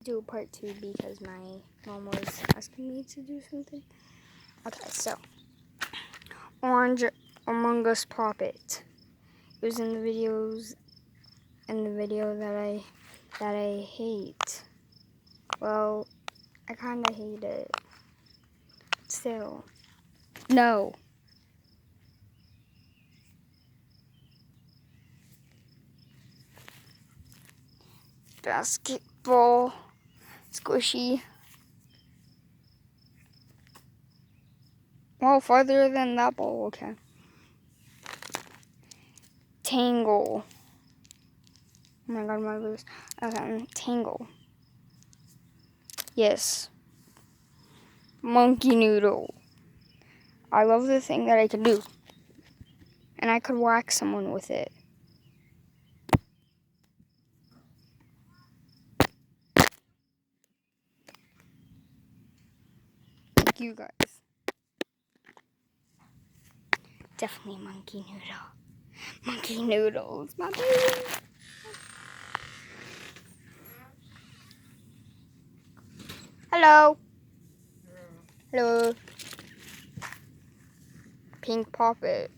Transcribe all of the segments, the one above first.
Do part 2 because my mom was asking me to do something. Okay, so Orange Among Us Pop It. It was in the video that I hate. Well, I kinda hate it. Still. No. Basketball. Squishy. Well, farther than that ball, okay. Tangle. Oh my god, my lose. Okay, Tangle. Yes. Monkey Noodle. I love the thing that I can do. And I could whack someone with it. Thank you guys. Definitely Monkey Noodle. Monkey Noodles, my baby. Hello. Hello. Pink Poppet.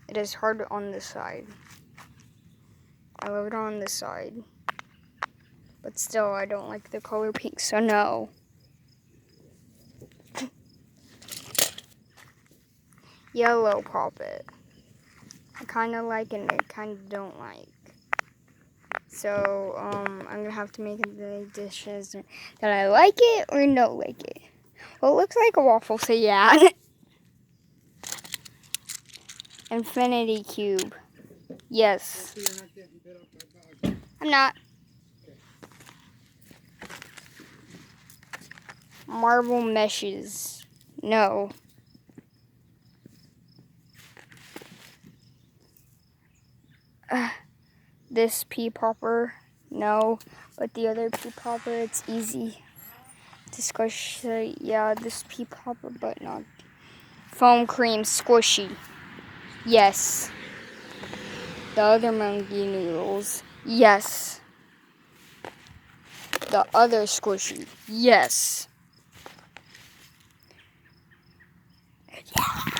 It is hard on this side. I love it on this side. But still, I don't like the color pink, so no. Yellow Poppet. I kind of like and I kind of don't like. So, I'm going to have to make the dishes that I like it or don't like it. Well, it looks like a waffle, so yeah. Infinity Cube. Yes. I'm not. Marble meshes. No. This pea popper. No. But the other pea popper, it's easy to squish. So yeah, this pea popper, but not. Foam cream squishy. Yes. The other monkey noodles. Yes. The other squishy. Yes. Yeah.